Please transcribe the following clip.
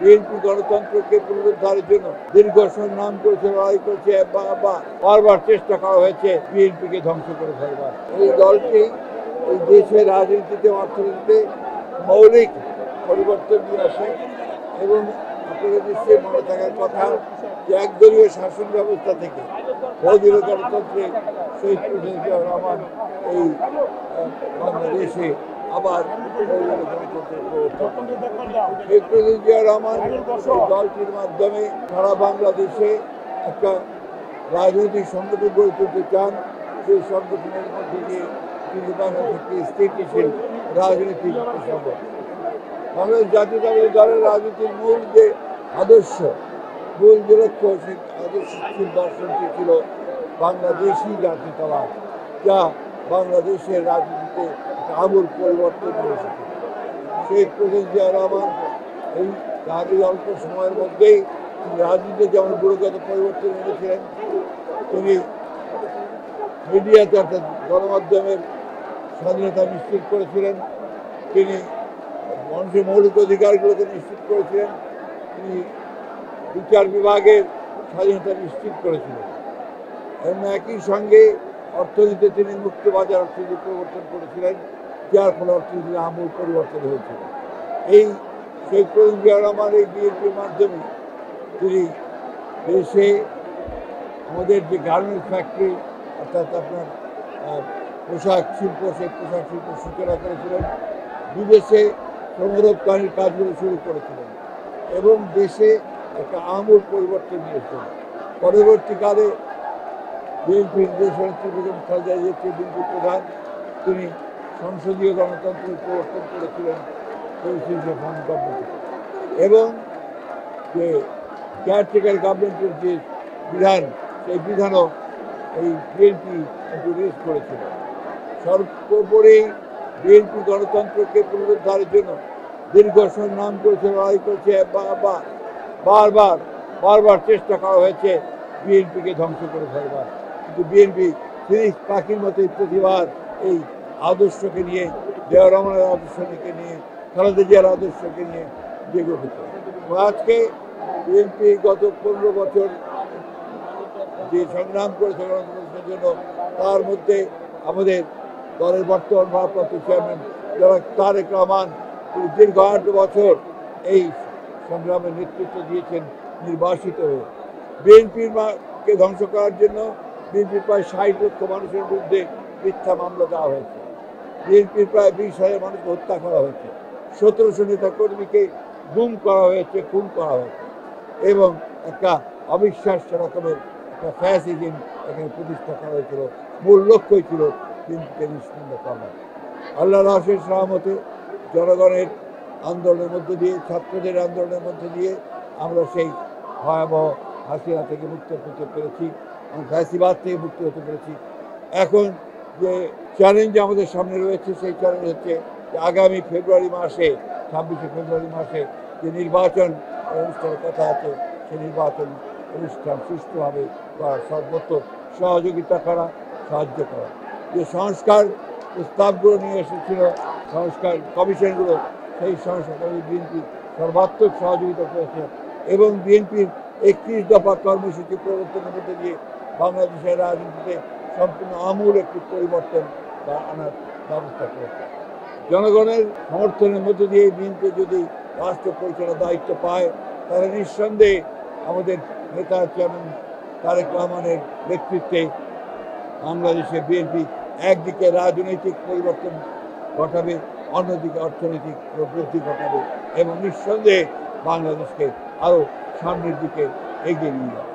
BNP গণতন্ত্রকে পুনরুদ্ধারের জন্য দীর্ঘ সংগ্রাম করেছে, লড়াই করেছে, বারবার চেষ্টা করা হয়েছে বিএনপিকে ধ্বংস করে ফেলবার। এই দলটি এই দেশের রাজনীতিতে, অর্থনীতিতে মৌলিক পরিবর্তন নিয়ে আসে এবং আপনাদের নিশ্চয়ই মনে থাকার কথা যে একদলীয় শাসন ব্যবস্থা থেকে বহুদলীয় গণতন্ত্রে শহীদ প্রেসিডেন্ট জিয়াউর রহমান এই বাংলাদেশে আবার বহুদলীয় গণতন্ত্রের প্রবর্তন। শহীদ প্রেসিডেন্ট জিয়াউর রহমান দলটির মাধ্যমে সারা বাংলাদেশে একটা রাজনৈতিক সংগঠন গড়ে তুলতে চান। সেই সংগঠনের মধ্যে দিয়ে তিনি বাংলাদেশকে স্থিতিশীল রাজনীতির সংগঠন। বাংলাদেশ জাতীয়তাবাদী দলের রাজনীতির মূল যে আদর্শ, মূল যে লক্ষ্য, সেই আদর্শশীল দর্শনটি ছিল বাংলাদেশি জাতীয়তাবাদ, যা বাংলাদেশের রাজনীতিতে আমূল পরিবর্তন নিয়ে এসেছে। শহীদ প্রেসিডেন্ট জিয়াউর রহমান তার এই অল্প সময়ের মধ্যেই রাজনীতিতে যেমন গুরুগত পরিবর্তন এনেছিলেন, তিনি মিডিয়াতে অর্থাৎ গণমাধ্যমের স্বাধীনতা নিশ্চিত করেছিলেন, তিনি মানুষের মৌলিক অধিকারগুলোকে নিশ্চিত করেছিলেন, তিনি বিচার বিভাগের স্বাধীনতা নিশ্চিত করেছিলেন এবং একই সঙ্গে অর্থনীতিতে তিনি মুক্ত বাজার অর্থনীতি প্রবর্তন করেছিলেন, যার ফলে অর্থনীতির আমূল পরিবর্তন হয়েছিল। এই শহীদ প্রেসিডেন্ট জিয়াউর রহমান এই বিএনপির মাধ্যমে তিনি দেশে আমাদের যে গার্মেন্টস ফ্যাক্টরি অর্থাৎ আপনার পোশাক শিল্প, সেই পোশাক শিল্পের সূচনা করেছিলেন, বিদেশে শ্রমরপ্তানির কাজগুলো শুরু করেছিলেন এবং দেশে একটা আমূল পরিবর্তন নিয়েছিলেন। পরবর্তীকালে বিএনপির দেশনেত্রী বেগম খালেদা জিয়া বিএনপি প্রধান, তিনি সংসদীয় গণতন্ত্রের প্রবর্তন করেছিলেন এবং যে কেয়ারটেকার গভর্নমেন্টের যে বিধান, সেই বিধানও এই বিএনপি ইন্ট্রোডিউস করেছিল। সর্বোপরি বিএনপি গণতন্ত্রকে পুনরুদ্ধারের জন্য দীর্ঘ সংগ্রাম করেছে, লড়াই করেছে, বারবার চেষ্টা করা হয়েছে বিএনপিকে ধ্বংস করে ফেলবার। কিন্তু বিএনপি ফিনিক্স পাখির মতোই প্রতিবার এই আদর্শকে নিয়ে, জিয়াউর রহমানের আদর্শকে নিয়ে, খালেদা জিয়ার আদর্শকে নিয়ে জেগে উঠেছে। আজকে বিএনপি গত 15 বছর যে সংগ্রাম করেছে গণতন্ত্রের জন্য, তার মধ্যে আমাদের দলের বর্তমান ভারপ্রাপ্ত চেয়ারম্যান যারা তারেক রহমান, তিনি দীর্ঘ 8 বছর এই সংগ্রামের নেতৃত্ব দিয়েছেন নির্বাসিত হয়ে। বিএনপির কে ধ্বংস করার জন্য বিএনপির প্রায় 60 লক্ষ মানুষের বিরুদ্ধে মিথ্যা মামলা দেওয়া হয়েছে। বিএনপির প্রায় 20,000 মানুষকে হত্যা করা হয়েছে, 1700 নেতা কর্মীকে গুম করা হয়েছে, খুন করা হয়েছে এবং একটা অবিশ্বাস্য রকমের একটা ফ্যাসিজম এখানে প্রতিষ্ঠা করা হয়েছিল। মূল লক্ষ্যই ছিল বিএনপিকে নিশ্চিহ্ন করা। আল্লাহর অশেষ রহমতে জনগণের আন্দোলনের মধ্য দিয়ে, ছাত্রদের আন্দোলনের মধ্য দিয়ে আমরা সেই ভয়াবহ হাসিনা থেকে মুক্ত হতে পেরেছি, ফ্যাসিবাদ থেকে মুক্ত হতে পেরেছি। এখন যে চ্যালেঞ্জ আমাদের সামনে রয়েছে, সেই চ্যালেঞ্জ হচ্ছে যে আগামী ফেব্রুয়ারি মাসে, 26শে ফেব্রুয়ারি মাসে যে নির্বাচন অনুষ্ঠানের কথা আছে, সেই নির্বাচন অনুষ্ঠান সুষ্ঠুভাবে করার সর্বত্র সহযোগিতা করা, সাহায্য করা। যে সংস্কার প্রস্তাবগুলো নিয়ে এসেছিল, সংস্কার কমিশনগুলো, সেই সংস্কার বিএনপি সর্বাত্মক সহযোগিতা করেছে এবং বিএনপির 31 দফা কর্মসূচি প্রবর্তনের মধ্যে দিয়ে বাংলাদেশের রাজনীতিতে সম্পূর্ণ আমূল একটি পরিবর্তন আনার ব্যবস্থা করেছে। জনগণের সমর্থনের মধ্যে দিয়ে বিএনপি যদি রাষ্ট্র পরিচালনার দায়িত্ব পায়, তাহলে নিঃসন্দেহে আমাদের নেতা চেয়ারম্যান তারেক রহমানের নেতৃত্বে বাংলাদেশে বিএনপি একদিকে রাজনৈতিক পরিবর্তন ঘটাবে, অন্যদিকে অর্থনৈতিক প্রবৃদ্ধি ঘটাবে এবং নিঃসন্দেহে বাংলাদেশকে আরও সামনের দিকে এগিয়ে নিয়ে যাবে।